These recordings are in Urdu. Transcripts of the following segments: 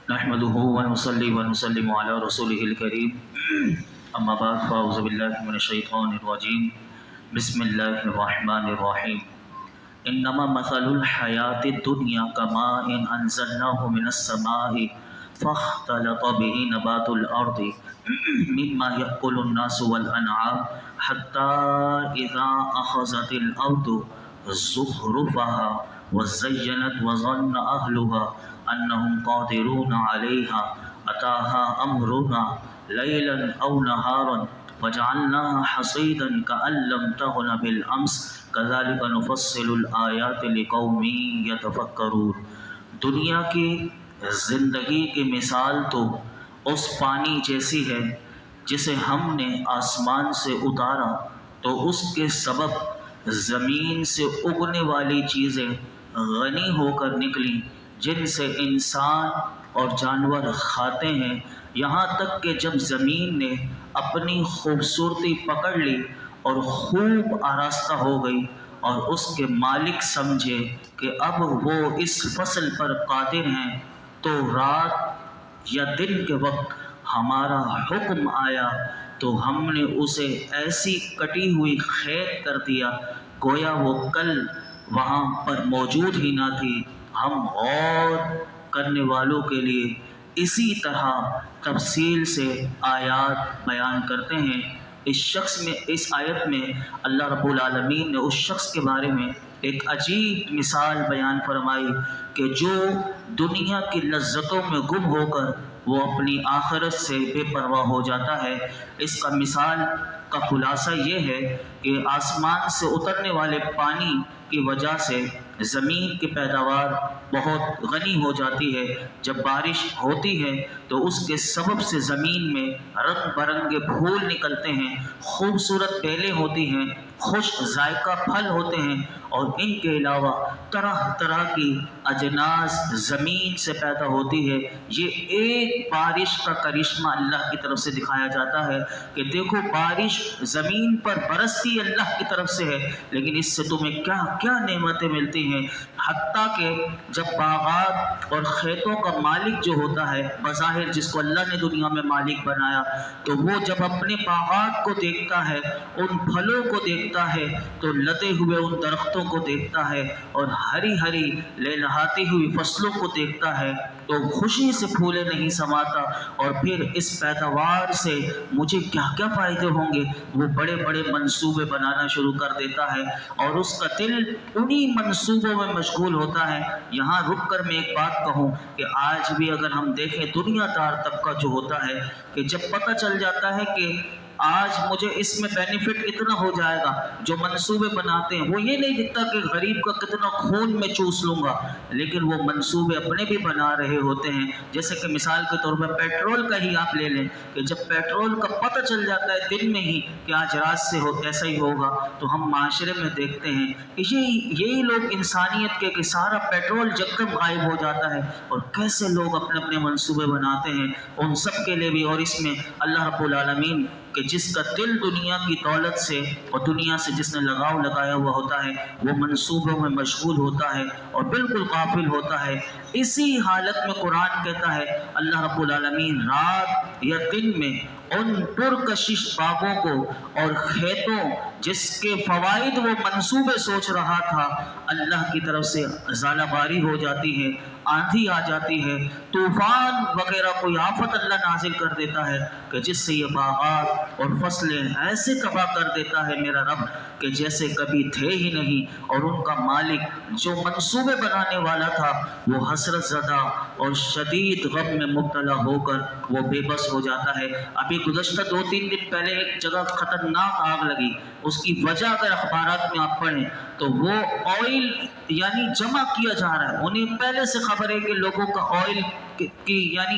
نحمده ونصلي ونسلم على رسوله الكريم اما بعد فاعوذ بالله من الشيطان الرجيم بسم الله الرحمن الرحيم انما مثل الحياة الدنيا كماء انزلناه من السماء فاختلط به نبات الارض مما يأكل الناس والانعام حتى اذا اخذت الارض زخرفها وزينت وظن اهلها انهم قادرون عليها اتاها امرنا ليلا او نهارا فجعلناها حصيدا كأن لم تغن بالامس كذلك نفصل الآیات لقوم یتفکرون۔ دنیا کی زندگی کی مثال تو اس پانی جیسی ہے جسے ہم نے آسمان سے اتارا تو اس کے سبب زمین سے اگنے والی چیزیں غنی ہو کر نکلیں جن سے انسان اور جانور کھاتے ہیں، یہاں تک کہ جب زمین نے اپنی خوبصورتی پکڑ لی اور خوب آراستہ ہو گئی اور اس کے مالک سمجھے کہ اب وہ اس فصل پر قادر ہیں، تو رات یا دن کے وقت ہمارا حکم آیا تو ہم نے اسے ایسی کٹی ہوئی کھیت کر دیا گویا وہ کل وہاں پر موجود ہی نہ تھی۔ ہم غور کرنے والوں کے لیے اسی طرح تفصیل سے آیات بیان کرتے ہیں۔ اس آیت میں اللہ رب العالمین نے اس شخص کے بارے میں ایک عجیب مثال بیان فرمائی کہ جو دنیا کی لذتوں میں گم ہو کر وہ اپنی آخرت سے بے پرواہ ہو جاتا ہے۔ اس کا مثال کا خلاصہ یہ ہے کہ آسمان سے اترنے والے پانی کی وجہ سے زمین کی پیداوار بہت غنی ہو جاتی ہے۔ جب بارش ہوتی ہے تو اس کے سبب سے زمین میں رنگ برنگے پھول نکلتے ہیں، خوبصورت بیلیں ہوتی ہیں، خوش ذائقہ پھل ہوتے ہیں، اور ان کے علاوہ طرح طرح کی اجناس زمین سے پیدا ہوتی ہے۔ یہ ایک بارش کا کرشمہ اللہ کی طرف سے دکھایا جاتا ہے کہ دیکھو بارش زمین پر برستی اللہ کی طرف سے ہے، لیکن اس سے تمہیں کیا کیا نعمتیں ملتی ہیں۔ حتیٰ کہ جب باغات اور کھیتوں کا مالک جو ہوتا ہے، بظاہر جس کو اللہ نے دنیا میں مالک بنایا، تو وہ جب اپنے باغات کو دیکھتا ہے، ان پھلوں کو دیکھتا ہے، تو لدے ہوئے ان درختوں کو دیکھتا ہے اور ہری ہری لہلہاتی ہوئی فصلوں کو دیکھتا ہے تو خوشی سے پھولے نہیں سماتا، اور پھر اس پیداوار سے مجھے کیا کیا فائدے ہوں گے، وہ بڑے بڑے منصوبے بنانا شروع کر دیتا ہے اور اس کا دل انہی منصوبوں میں مشغول ہوتا ہے۔ یہاں رک کر میں ایک بات کہوں کہ آج بھی اگر ہم دیکھیں دنیا دار طبقہ جو ہوتا ہے کہ جب پتہ چل جاتا ہے کہ آج مجھے اس میں بینیفٹ اتنا ہو جائے گا، جو منصوبے بناتے ہیں وہ یہ نہیں دکھتا کہ غریب کا کتنا خون میں چوس لوں گا، لیکن وہ منصوبے اپنے بھی بنا رہے ہوتے ہیں۔ جیسے کہ مثال کے طور پر پیٹرول کا ہی آپ لے لیں کہ جب پیٹرول کا پتہ چل جاتا ہے دن میں ہی کہ آج رات سے ایسا ہی ہوگا، تو ہم معاشرے میں دیکھتے ہیں کہ یہی لوگ انسانیت کے کہ سارا پیٹرول یکدم غائب ہو جاتا ہے، اور کیسے لوگ اپنے اپنے منصوبے بناتے ہیں ان سب کے لیے بھی۔ اور اس میں اللہ رب العالمین کہ جس کا دل دنیا کی دولت سے اور دنیا سے جس نے لگاؤ لگایا ہوا ہوتا ہے وہ منصوبوں میں مشغول ہوتا ہے اور بالکل غافل ہوتا ہے۔ اسی حالت میں قرآن کہتا ہے اللہ رب العالمین رات یا دن میں ان پرکشش باغوں کو اور کھیتوں جس کے فوائد وہ منصوبے سوچ رہا تھا، اللہ کی طرف سے ژالہ باری ہو جاتی ہے، آندھی آ جاتی ہے، طوفان وغیرہ کوئی آفت اللہ نازل کر دیتا ہے کہ جس سے یہ باغات اور فصلیں ایسے تباہ کر دیتا ہے میرا رب کہ جیسے کبھی تھے ہی نہیں، اور ان کا مالک جو منصوبے بنانے والا تھا وہ حسرت زدہ اور شدید غم میں مبتلا ہو کر وہ بے بس ہو جاتا ہے۔ ابھی گزشتہ 2-3 دن پہلے ایک جگہ خطرناک آگ لگی، اس کی وجہ اگر اخبارات میں آپ پڑھیں تو وہ آئل یعنی جمع کیا جا رہا ہے، انہیں پہلے سے خبر ہے کہ لوگوں کا آئل کی یعنی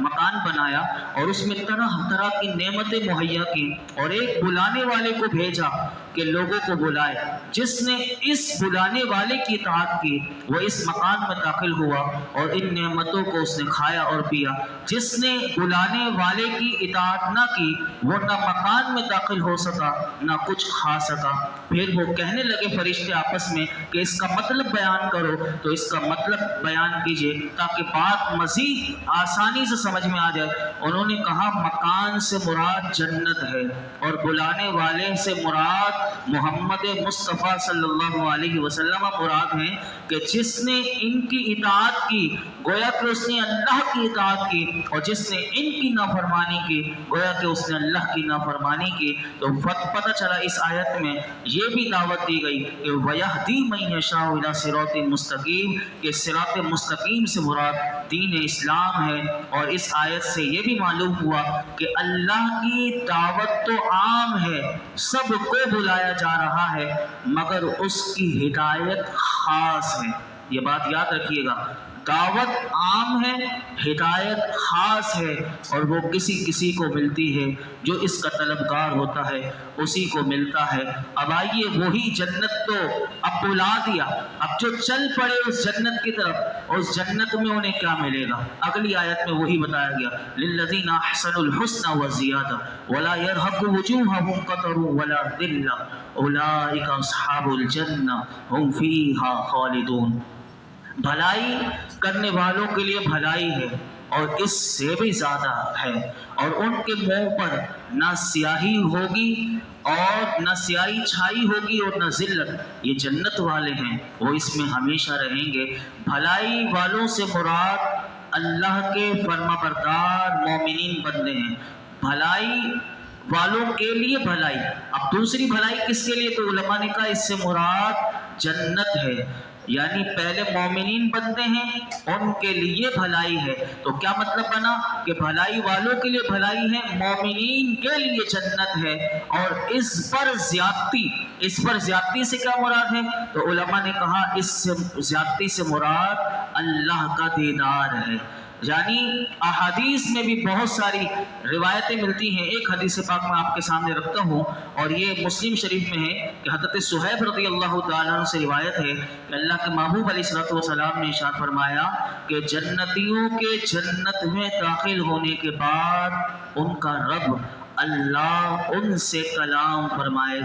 مکان بنایا اور اس میں طرح طرح کی نعمتیں مہیا کی اور ایک بلانے والے کو بھیجا کہ لوگوں کو بلائے. جس نے اس بلانے والے کی اطاعت کی وہ اس مکان میں داخل ہوا اور ان نعمتوں کو اس نے کھایا اور پیا. جس نے بلانے والے کی اطاعت نہ کی وہ نہ مکان میں داخل ہو سکا نہ کچھ کھا سکا. پھر وہ کہنے لگے فرشتے آپس میں کہ اس کا مطلب بیان کرو. تو اس کا مطلب بیان کیجئے تاکہ بات مزید آسانی سے سمجھ میں آ جائے. انہوں نے کہا مکان سے مراد جنت ہے اور بلانے والے سے مراد محمد مصطفیٰ صلی اللہ علیہ وسلم مراد ہیں کہ جس نے ان کی اطاعت کی گویا کہ اس نے اللہ کی اطاعت کی اور جس نے ان کی نافرمانی کی گویا کہ اس نے اللہ کی نافرمانی کی. تو پتہ چلا اس آیت میں یہ بھی دعوت دی گئی کہ وَيَهْدِي مَن يَشَاءُ إِلَىٰ صِرَاطٍ مُسْتَقِيمٍ کہ صراط مستقیم سے مراد دین اسلام ہے. اور اس آیت سے یہ بھی معلوم ہوا کہ اللہ کی دعوت تو عام ہے, سب کو بلایا جا رہا ہے, مگر اس کی ہدایت خاص ہے. یہ بات یاد رکھیے گا, دعوت عام ہے, ہدایت خاص ہے, اور وہ کسی کسی کو ملتی ہے جو اس کا طلبگار ہوتا ہے اسی کو ملتا ہے. اب آئیے وہی جنت تو اب بلا دیا, اب جو چل پڑے اس جنت کی طرف, اس جنت میں انہیں کیا ملے گا اگلی آیت میں وہی بتایا گیا للذین احسنوا الحسنى وزیادہ ولا يرهق وجوههم قتر ولا ذلہ اولئک اصحاب الجنہ هم فیہا خالدون. بھلائی کرنے والوں کے لیے بھلائی ہے اور اس سے بھی زیادہ ہے, اور ان کے منہ پر نہ سیاہی ہوگی اور نہ سیاہی چھائی ہوگی اور نہ ذلت. یہ جنت والے ہیں, وہ اس میں ہمیشہ رہیں گے. بھلائی والوں سے مراد اللہ کے فرما بردار مومنین بندے ہیں. بھلائی والوں کے لیے بھلائی. اب دوسری بھلائی کس کے لیے, تو علماء نے کہا اس سے مراد جنت ہے, یعنی پہلے مومنین بنتے ہیں ان کے لیے بھلائی ہے. تو کیا مطلب بنا کہ بھلائی والوں کے لیے بھلائی ہے, مومنین کے لیے جنت ہے. اور اس پر زیادتی سے کیا مراد ہے, تو علماء نے کہا اس سے زیادتی سے مراد اللہ کا دیدار ہے. یعنی احادیث میں بھی بہت ساری روایتیں ملتی ہیں. ایک حدیث پاک میں آپ کے سامنے رکھتا ہوں اور یہ مسلم شریف میں ہے کہ حضرت صہیب رضی اللہ تعالیٰ عنہ سے روایت ہے کہ اللہ کے محبوب علیہ الصلوۃ والسلام نے ارشاد فرمایا کہ جنتیوں کے جنت میں داخل ہونے کے بعد ان کا رب اللہ ان سے کلام فرمائے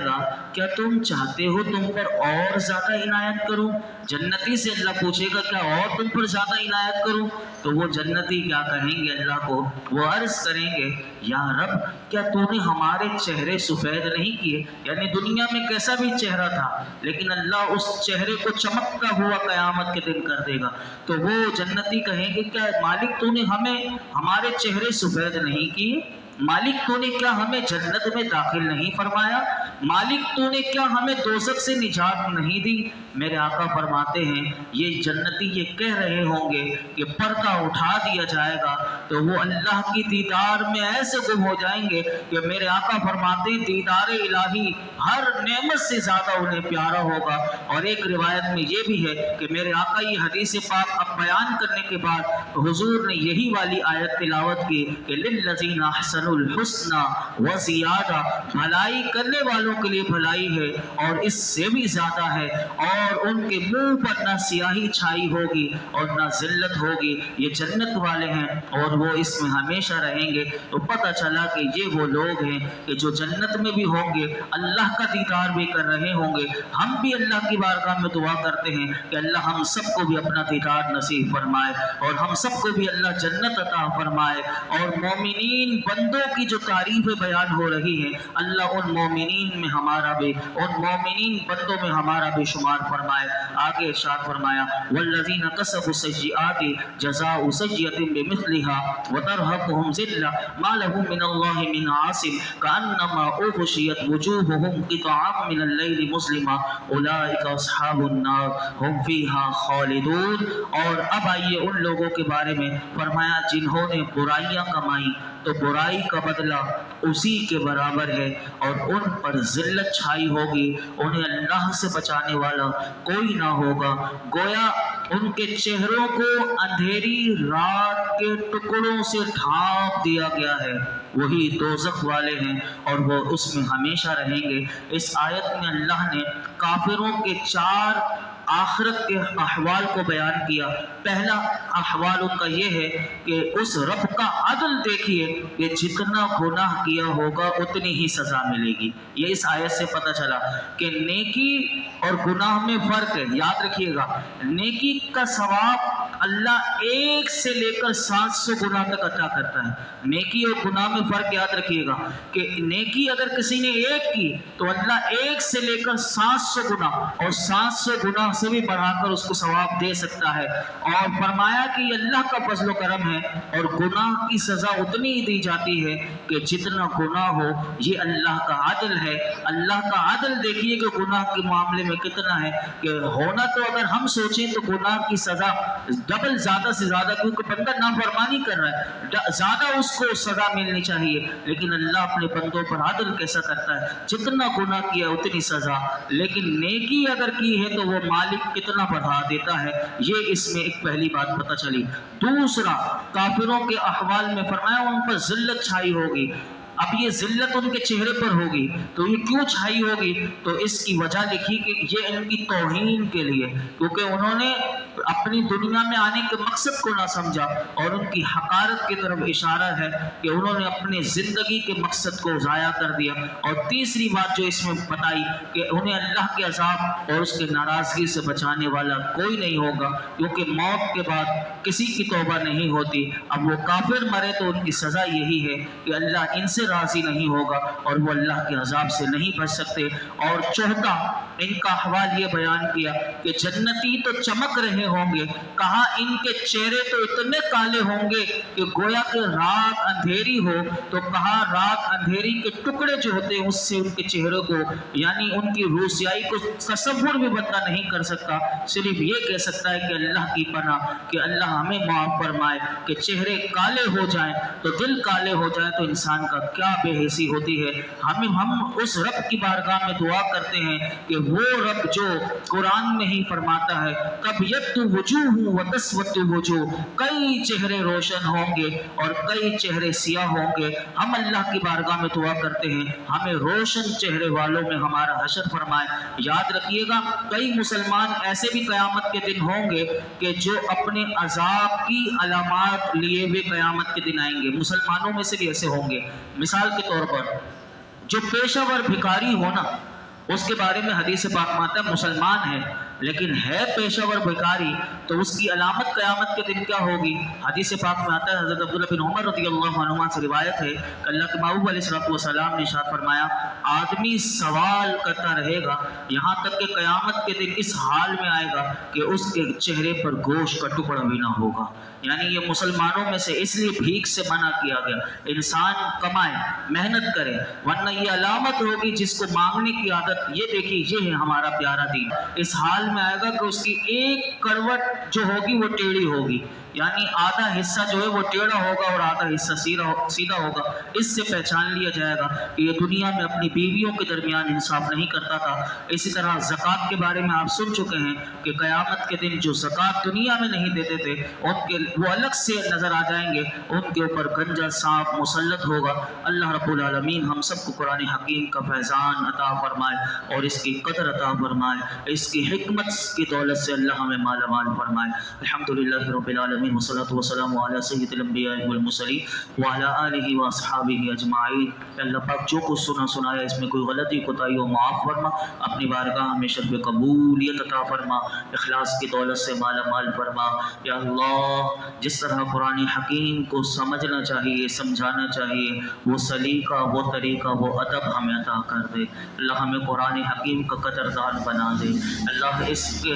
گا کیا تم چاہتے ہو تم پر اور زیادہ عنایت کروں. جنتی سے اللہ پوچھے گا کیا اور تم پر زیادہ عنایت کروں. تو وہ جنتی کیا کہیں گے اللہ کو, وہ عرض کریں گے یا رب کیا تو نے ہمارے چہرے سفید نہیں کیے. یعنی دنیا میں کیسا بھی چہرہ تھا لیکن اللہ اس چہرے کو چمکتا ہوا قیامت کے دن کر دے گا. تو وہ جنتی کہیں گے کیا مالک تو نے ہمارے چہرے سفید نہیں کیے, مالک تو نے کیا ہمیں جنت میں داخل نہیں فرمایا, مالک تو نے کیا ہمیں دوزخ سے نجات نہیں دی. میرے آقا فرماتے ہیں یہ جنتی یہ کہہ رہے ہوں گے کہ پردہ اٹھا دیا جائے گا تو وہ اللہ کی دیدار میں ایسے گم ہو جائیں گے کہ میرے آقا فرماتے ہیں دیدار الہی ہر نعمت سے زیادہ انہیں پیارا ہوگا. اور ایک روایت میں یہ بھی ہے کہ میرے آقا یہ حدیث پاک اب بیان کرنے کے بعد حضور نے یہی والی آیت تلاوت کی کہ للذین احسنوا الحسنى وزیادہ, بھلائی کرنے والوں کے لیے بھلائی ہے اور اس سے بھی زیادہ ہے, اور ان کے منہ پر نہ سیاہی چھائی ہوگی اور نہ ذلت ہوگی. یہ جنت والے ہیں اور وہ اس میں ہمیشہ رہیں گے. تو پتہ چلا کہ یہ وہ لوگ ہیں کہ جو جنت میں بھی ہوں گے, اللہ کا دیدار بھی کر رہے ہوں گے. ہم بھی اللہ کی بارگاہ میں دعا کرتے ہیں کہ اللہ ہم سب کو بھی اپنا دیدار نصیب فرمائے اور ہم سب کو بھی اللہ جنت عطا فرمائے. اور مومنین بندوں کی جو تعریفیں بیان ہو رہی ہیں, اللہ ان مومنین میں ہمارا بھی, ان مومنین بندوں میں ہمارا بھی شمار فرمائے. آگے ارشاد فرمایا والذین کسبوا السیئات جزاء سیئۃ بمثلها وترهقهم ذلہ ما لهم من اللہ من عاصم کأنما اغشیت وجوہهم قطعا من اللیل مظلما اولئک اصحاب النار هم فیہا خالدون. اور اب آئیے ان لوگوں کے بارے میں فرمایا جنہوں نے برائیاں کمائی تو برائی کا بدلہ اسی کے برابر ہے اور ان پر ذلت چھائی ہوگی, انہیں اللہ سے بچانے والا کوئی نہ ہوگا. گویا ان کے چہروں کو اندھیری رات کے ٹکڑوں سے ڈھانپ دیا گیا ہے، وہی دوزخ والے ہیں اور وہ اس میں ہمیشہ رہیں گے۔ اس آیت میں اللہ نے کافروں کے 4 آخرت کے احوال کو بیان کیا۔ پہلا احوال ان کا یہ ہے کہ اس رب کا عدل دیکھیے کہ جتنا گناہ کیا ہوگا اتنی ہی سزا ملے گی۔ یہ اس آیت سے پتہ چلا کہ نیکی اور گناہ میں فرق ہے۔ یاد رکھیے گا، نیکی کا ثواب اللہ 1 سے لے کر 700 گناہ تک عطا کرتا ہے۔ نیکی اور گناہ میں فرق یاد رکھیے گا کہ نیکی اگر کسی نے 1 کی تو اللہ 1 سے لے کر 700 گناہ اور 700 گناہ سے بھی بڑھا کر اس کو ثواب دے سکتا ہے۔ اور فرمایا کہ یہ اللہ کا فضل و کرم ہے، اور گناہ کی سزا اتنی ہی دی جاتی ہے کہ جتنا گناہ ہو۔ یہ اللہ کا عدل ہے۔ اللہ کا عدل دیکھیے کہ گناہ کے معاملے میں کتنا ہے کہ ہونا تو اگر ہم سوچیں تو گناہ کی سزا ڈبل زیادہ سے زیادہ، کیونکہ بندہ نافرمانی کر رہا ہے، زیادہ اس کو سزا ملنی چاہیے، لیکن اللہ اپنے بندوں پر عدل کیسا کرتا ہے، جتنا گناہ کیا اتنی سزا، لیکن نیکی اگر کی ہے تو وہ مالک کتنا بڑھا دیتا ہے۔ یہ اس میں ایک پہلی بات پتہ چلی۔ دوسرا، کافروں کے احوال میں فرمایا ان پر ذلت چھائی ہوگی۔ اب یہ ذلت ان کے چہرے پر ہوگی تو یہ کیوں چھائی ہوگی؟ تو اس کی وجہ لکھی کہ یہ ان کی توہین کے لیے، کیونکہ انہوں نے اپنی دنیا میں آنے کے مقصد کو نہ سمجھا، اور ان کی حقارت کی طرف اشارہ ہے کہ انہوں نے اپنے زندگی کے مقصد کو ضائع کر دیا۔ اور تیسری بات جو اس میں بتائی کہ انہیں اللہ کے عذاب اور اس کے ناراضگی سے بچانے والا کوئی نہیں ہوگا، کیونکہ موت کے بعد کسی کی توبہ نہیں ہوتی۔ اب وہ کافر مرے تو ان کی سزا یہی ہے کہ اللہ ان سے راضی نہیں ہوگا اور وہ اللہ کے عذاب سے نہیں بچ سکتے۔ اور چوتھا، ان کا احوال یہ بیان کیا کہ جنتی تو چمک رہے ہوں گے، کہا ان کے چہرے تو اتنے کالے ہوں گے کہ گویا کہ رات اندھیری ہو، تو کہا رات اندھیری کے ٹکڑے جو ہوتے ہیں اس سے ان کے چہروں کو، یعنی ان کی روسیائی کو تصور بھی بندہ نہیں کر سکتا، صرف یہ کہہ سکتا ہے کہ اللہ کی پناہ، کہ اللہ ہمیں معاف فرمائے کہ چہرے کالے ہو جائیں تو دل کالے ہو جائیں تو انسان کا کیا بے حیثی ہوتی ہے۔ ہم اس رب کی بارگاہ میں دعا کرتے ہیں کہ وہ رب جو قرآن میں ہی فرماتا ہے تبیض وجوہ وتسود وجوہ، کئی چہرے روشن ہوں گے اور کئی چہرے سیاہ ہوں گے، ہم اللہ کی بارگاہ میں دعا کرتے ہیں ہمیں روشن چہرے والوں میں ہمارا حشر فرمائے۔ یاد رکھیے گا، کئی مسلمان ایسے بھی قیامت کے دن ہوں گے کہ جو اپنے عذاب کی علامات لیے ہوئے قیامت کے دن آئیں گے۔ مسلمانوں میں سے بھی ایسے ہوں گے، مثال کے طور پر جو پیشہ ور بھکاری ہونا، اس کے بارے میں حدیث پاک میں آتا ہے مسلمان ہے لیکن ہے پیشہ ور بھکاری، تو اس کی علامت قیامت کے دن کیا ہوگی؟ حدیث پاک میں آتا ہے، حضرت عبداللہ بن عمر رضی اللہ عنہما سے روایت ہے کہ اللہ کے محبوب علیہ السلام نے ارشاد فرمایا، آدمی سوال کرتا رہے گا یہاں تک کہ قیامت کے دن اس حال میں آئے گا کہ اس کے چہرے پر گوشت کا ٹکڑا بھی نہ ہوگا۔ یعنی یہ مسلمانوں میں سے اس لیے بھیک سے منع کیا گیا، انسان کمائے، محنت کرے، ورنہ یہ علامت ہوگی جس کو مانگنے کی عادت، یہ دیکھیے یہ ہے ہمارا پیارا دین، اس حال میں آئے گا کہ اس کی ایک کروٹ جو ہوگی وہ ٹیڑھی ہوگی، یعنی آدھا حصہ جو ہے وہ ٹیڑھا ہوگا اور آدھا حصہ سیدھا ہوگا۔ اس سے پہچان لیا جائے گا کہ یہ دنیا میں اپنی بیویوں کے درمیان انصاف نہیں کرتا تھا۔ اسی طرح زکوٰۃ کے بارے میں آپ سن چکے ہیں کہ قیامت کے دن جو زکوٰۃ دنیا میں نہیں دیتے تھے ان کے وہ الگ سے نظر آ جائیں گے، ان کے اوپر گنجا سانپ مسلط ہوگا۔ اللہ رب العالمین ہم سب کو قرآن حکیم کا فیضان عطا فرمائے اور اس کی قدر عطا فرمائے، اس کی حکمت کی دولت سے اللہ ہمیں مالا مال فرمائے۔ الحمدللہ رب العالمین والصلاة والسلام علی سید الانبیاء والمرسلین وعلی آلہ واصحابہ اجمعین۔ اللہ پاک جو کچھ سنایا اس میں کوئی غلطی کوتاہی ہو معاف فرما، اپنی بارگاہ میں شرف قبولیت عطا فرما، اخلاص کی دولت سے مالا مال فرما۔ یا اللہ جس طرح قرآن حکیم کو سمجھنا چاہیے، سمجھانا چاہیے، وہ سلیقہ، وہ طریقہ، وہ ادب ہمیں عطا کر دے۔ اللہ ہمیں قرآن حکیم کا قدردان بنا دے، اللہ اس کے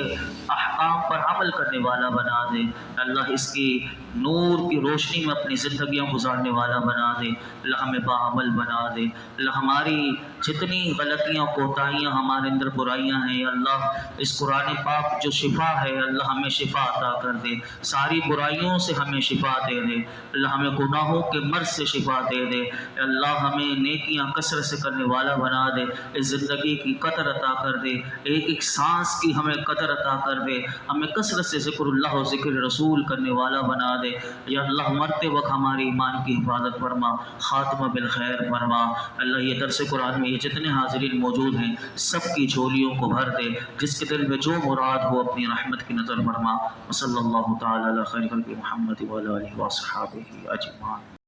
احکام پر عمل کرنے والا بنا دے، اللہ اس کی نور کی روشنی میں اپنی زندگیاں گزارنے والا بنا دے، اللہ ہمیں باعمل بنا دے۔ اللہ ہماری جتنی غلطیاں کوتاہیاں ہمارے اندر برائیاں ہیں، اللہ اس قرآن پاک جو شفا ہے اللہ ہمیں شفا عطا کر دے، ساری برائیوں سے ہمیں شفا دے دے، اللہ ہمیں گناہوں کے مرض سے شفا دے دے، اللہ ہمیں نیکیاں کثرت سے کرنے والا بنا دے، اس زندگی کی قدر عطا کر دے، ایک ایک سانس کی ہمیں قدر عطا کر دے، ہمیں کثرت سے سے ذکر اللہ و ذکر رسول کرنے والا بنا دے۔ یا اللہ مرتے وقت ہماری ایمان کی حفاظت فرما، خاتمہ بالخیر فرما۔ اللہ یہ درس قرآن میں یہ جتنے حاضرین موجود ہیں سب کی جھولیوں کو بھر دے، جس کے دل میں جو مراد ہو اپنی رحمت کی نظر فرما۔ وصلی اللہ تعالی علی خیر خلق محمد وعلی آلہ وصحبہ اجمعین۔